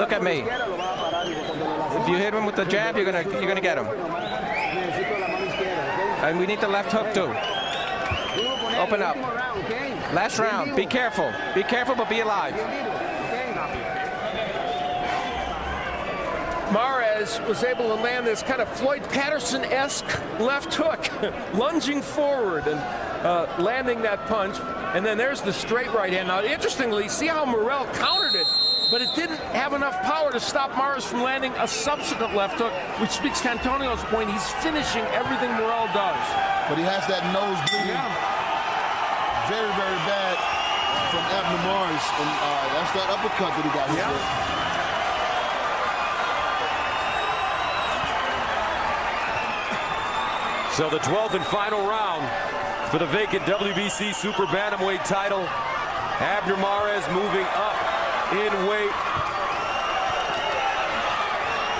Look at me. If you hit him with the jab, you're gonna get him. And we need the left hook too. Open up. Last round. Be careful. Be careful, but be alive. Mares was able to land this kind of Floyd Patterson-esque left hook, lunging forward and landing that punch. And then there's the straight right hand. Now, interestingly, see how Morel countered it, but it didn't have enough power to stop Mares from landing a subsequent left hook, which speaks to Antonio's point. He's finishing everything Morel does. But he has that nose bleeding very, very bad from Abner Mares, and that's that uppercut that he got hit with. So the 12th and final round for the vacant WBC Super Bantamweight title. Abner Mares moving up in weight.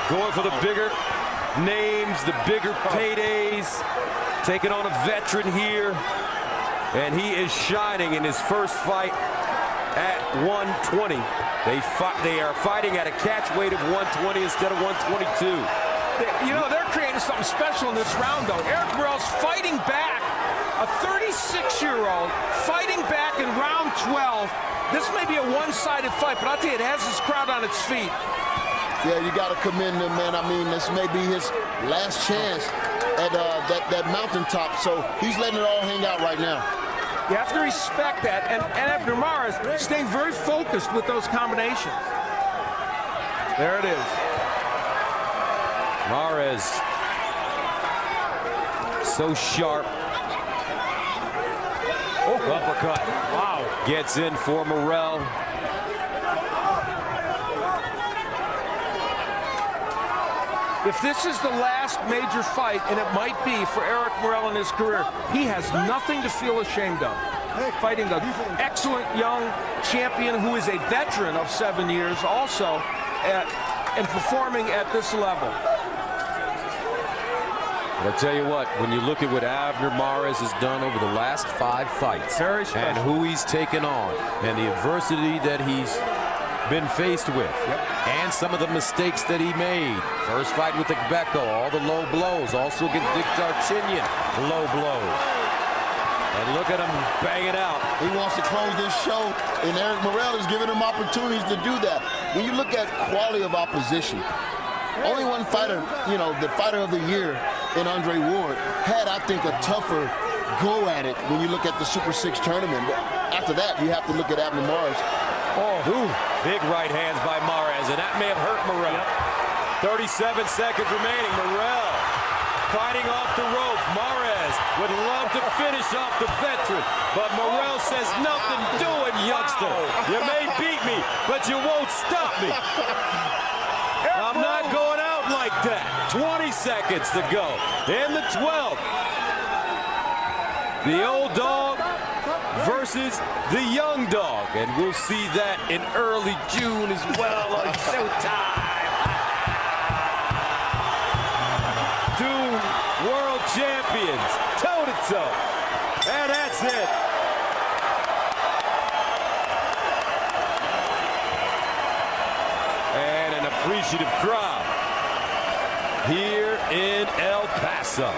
Going for the bigger names, the bigger paydays. Taking on a veteran here. And he is shining in his first fight at 120. They are fighting at a catch weight of 120 instead of 122. You know, they're creating something special in this round, though. Eric Morel's fighting back, a 36-year-old fighting back in round 12. This may be a one-sided fight, but I'll tell you, it has this crowd on its feet. Yeah, you got to commend him, man. I mean, this may be his last chance at that mountaintop, so he's letting it all hang out right now. You have to respect that, and Abner Mares staying very focused with those combinations. There it is. Mares, so sharp. Uppercut. Wow. Gets in for Morel. If this is the last major fight, and it might be for Eric Morel in his career, he has nothing to feel ashamed of. Fighting an excellent young champion who is a veteran of 7 years also, and performing at this level. I'll tell you what, when you look at what Abner Mares has done over the last 5 fights and who he's taken on and the adversity that he's been faced with and some of the mistakes that he made. First fight with Gbeko, all the low blows. Also against Dick Darchinyan, low blows. And look at him bang it out. He wants to close this show, and Eric Morel is giving him opportunities to do that. When you look at quality of opposition, only one fighter, you know, the fighter of the year in Andre Ward had, I think, a tougher go at it when you look at the Super 6 tournament. But after that, you have to look at Abner Mares. Big right hands by Mares, and that may have hurt Morel. 37 seconds remaining. Morel fighting off the ropes. Mares would love to finish off the veteran, but Morel says, nothing doing, youngster. You may beat me, but you won't stop me. I'm not going out like that. 20 seconds to go in the 12th. The old dog versus the young dog, and we'll see that in early June as well on Showtime. 2 world champions, toe-to-toe, and that's it. And an appreciative crowd here in El Paso.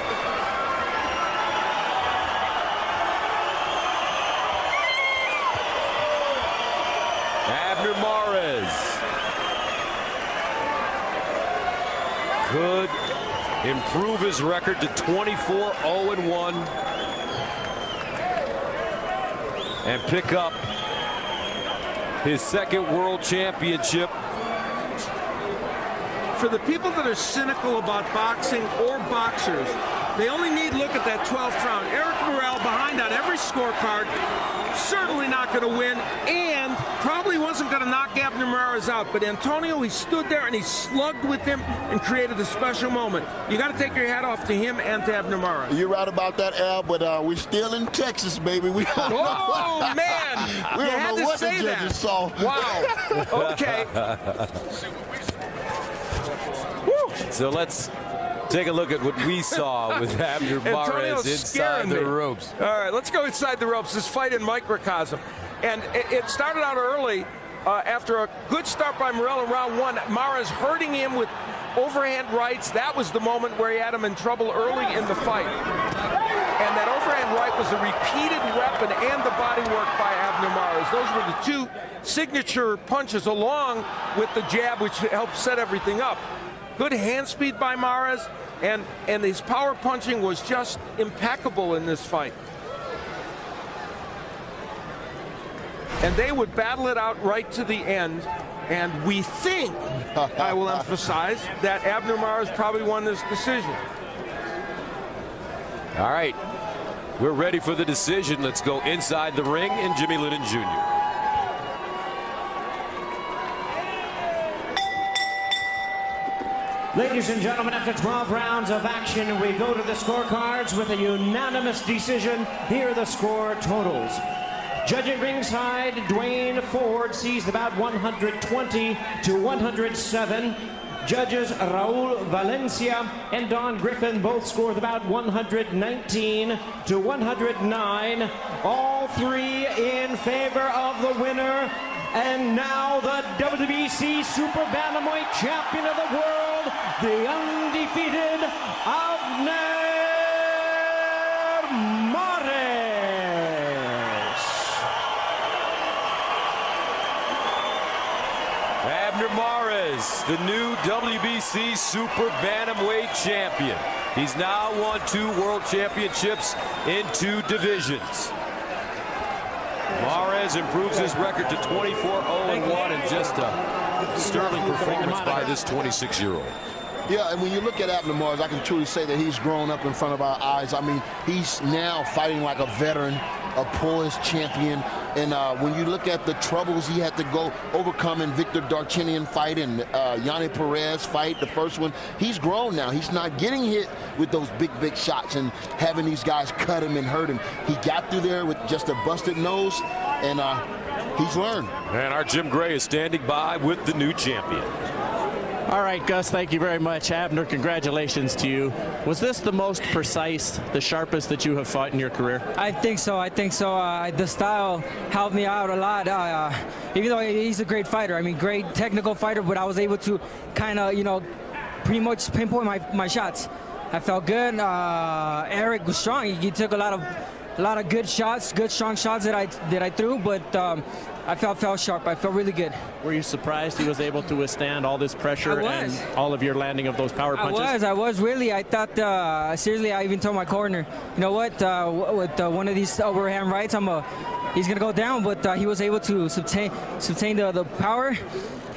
Abner Mares could improve his record to 24-0-1 and pick up his 2nd world championship. For the people that are cynical about boxing or boxers, they only need look at that 12th round. Eric Morel behind on every scorecard, certainly not going to win, and probably wasn't going to knock Abner Mares out. But Antonio, he stood there and he slugged with him and created a special moment. You got to take your hat off to him and to Abner Mares. You're right about that, Al, but we're still in Texas, baby. We don't oh, man! We don't know what the judges saw. Wow. Okay. So let's take a look at what we saw with Abner Mares inside the ropes. All right, let's go inside the ropes. This fight in microcosm. And it started out early. after a good start by Morel in round one, Mara's hurting him with overhand rights. That was the moment where he had him in trouble early in the fight. And that overhand right was a repeated weapon and the body work by Abner Mares. Those were the two signature punches along with the jab, which helped set everything up. Good hand speed by Mares, and his power punching was just impeccable in this fight. And they would battle it out right to the end. And we think, I will emphasize, that Abner Mares probably won this decision. All right, we're ready for the decision. Let's go inside the ring and Jimmy Lennon Jr. Ladies and gentlemen, after 12 rounds of action, we go to the scorecards with a unanimous decision. Here are the score totals. Judging ringside, Dwayne Ford sees the bout 120 to 107. Judges Raul Valencia and Don Griffin both score the bout 119 to 109. All three in favor of the winner. And now the WBC Super Bantamweight Champion of the world, the undefeated Abner Mares. Abner Mares, the new WBC Super Bantamweight Champion. He's now won 2 world championships in 2 divisions. Mares improves his record to 24-0-1 and just a sterling performance by this 26-year-old. Yeah, and when you look at Abner Mares, I can truly say that he's grown up in front of our eyes. I mean, he's now fighting like a veteran, a poised champion. And when you look at the troubles he had to go overcome in Victor Darchinyan fight and Yanni Perez fight, the first one, he's grown now. He's not getting hit with those big shots and having these guys cut him and hurt him. He got through there with just a busted nose, and he's learned. And our Jim Gray is standing by with the new champion. All right, Gus, thank you very much. Abner, congratulations to you. Was this the most precise, the sharpest that you have fought in your career? I think so. The style helped me out a lot. Even though he's a great fighter, I mean, great technical fighter, but I was able to kind of, pretty much pinpoint my shots. I felt good. Eric was strong. He took a lot of good shots, good strong shots that I threw, but I felt sharp. I felt really good. Were you surprised he was able to withstand all this pressure and all of your landing of those power punches? I was really. I thought, seriously, I even told my corner, you know what, with one of these overhand rights, he's going to go down, but he was able to sustain the power.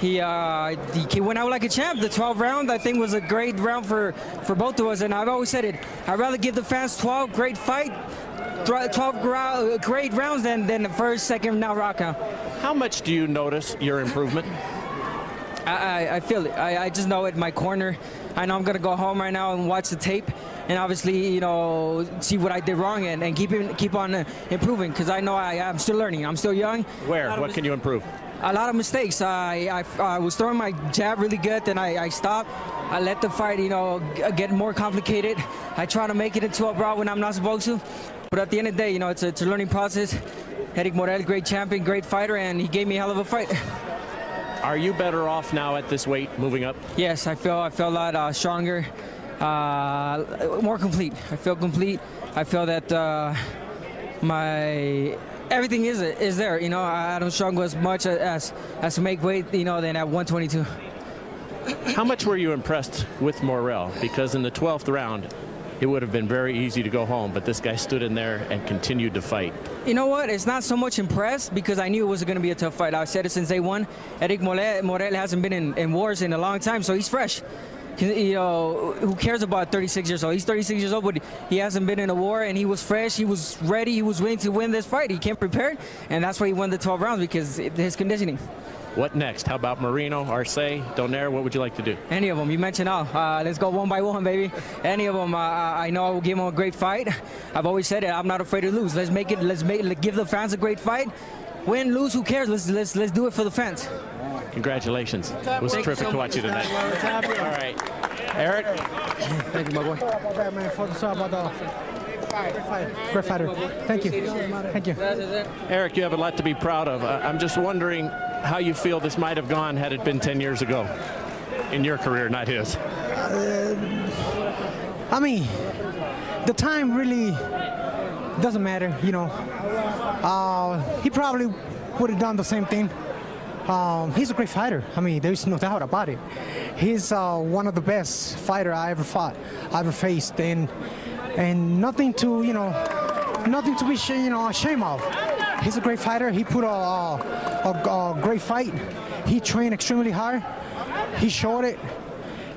He went out like a champ. The 12th round, I think, was a great round for both of us, and I've always said it. I'd rather give the fans 12 great fight, 12 great rounds than the first, second knockout. How much do you notice your improvement? I feel it. I just know it. My corner. I know I'm gonna go home right now and watch the tape, and obviously, see what I did wrong and keep on improving, because I know I'm still learning. I'm still young. What can you improve? A lot of mistakes. I was throwing my jab really good, then I stopped. I let the fight, get more complicated. I try to make it into a brawl when I'm not supposed to. But at the end of the day, it's a learning process. Eric Morel, great champion, great fighter, and he gave me a hell of a fight. Are you better off now at this weight, moving up? Yes, I feel a lot stronger, more complete. I feel complete. I feel that everything is there. I don't struggle as much as to make weight, than at 122. How much were you impressed with Morel? Because in the 12th round, it would have been very easy to go home, but this guy stood in there and continued to fight. You know what? It's not so much impressed, because I knew it was going to be a tough fight. I said it since day one. Eric Morel hasn't been in wars in a long time, so he's fresh. Who cares about 36 years old? He's 36 years old, but he hasn't been in a war, and he was fresh. He was ready. He was willing to win this fight. He came prepared, and that's why he won the 12 rounds, because his conditioning. What next? How about Marino, Arce, Donaire? What would you like to do? Any of them. You mentioned all. Let's go one by one, baby. Any of them. I know I will give them a great fight. I've always said it. I'm not afraid to lose. Let's give the fans a great fight. Win, lose, who cares? Let's do it for the fans. Congratulations. It was terrific to watch you tonight. All right. Eric? Thank you, my boy. Great fighter. Thank you. Thank you. Eric, you have a lot to be proud of. I'm just wondering, how you feel this might have gone had it been 10 years ago in your career, not his? I mean, the time really doesn't matter, you know. He probably would have done the same thing. He's a great fighter. I mean, there's no doubt about it. He's one of the best fighter I ever fought, I ever faced, and nothing to, you know, nothing to be, ashamed of. He's a great fighter. He put a great fight. He trained extremely hard. He showed it.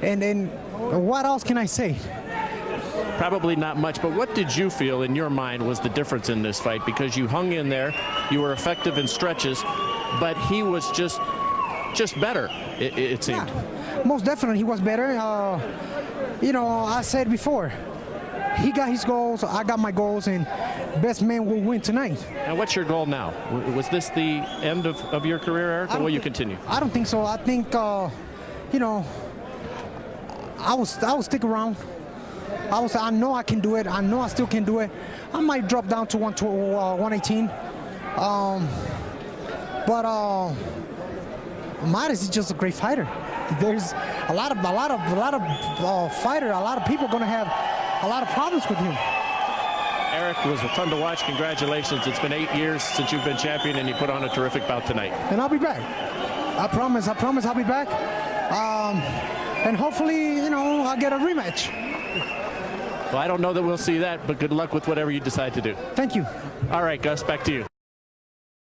And what else can I say? Probably not much, but what did you feel in your mind was the difference in this fight? Because you hung in there, you were effective in stretches, but he was just better, it seemed. Yeah, most definitely he was better. I said before, he got his goals, I got my goals, and best man will win tonight. And what's your goal now? Was this the end of your career, Eric, or will you continue? I don't think so. I think, I will stick around. I know I can do it. I know I still can do it. I might drop down to 118. But Mares is just a great fighter. There's a lot of fighter. A lot of people going to have a lot of problems with him. Eric, it was fun to watch. Congratulations. It's been 8 years since you've been champion, and you put on a terrific bout tonight. And I'll be back. I promise I'll be back. And hopefully, I'll get a rematch. Well, I don't know that we'll see that, but good luck with whatever you decide to do. Thank you. All right, Gus, back to you.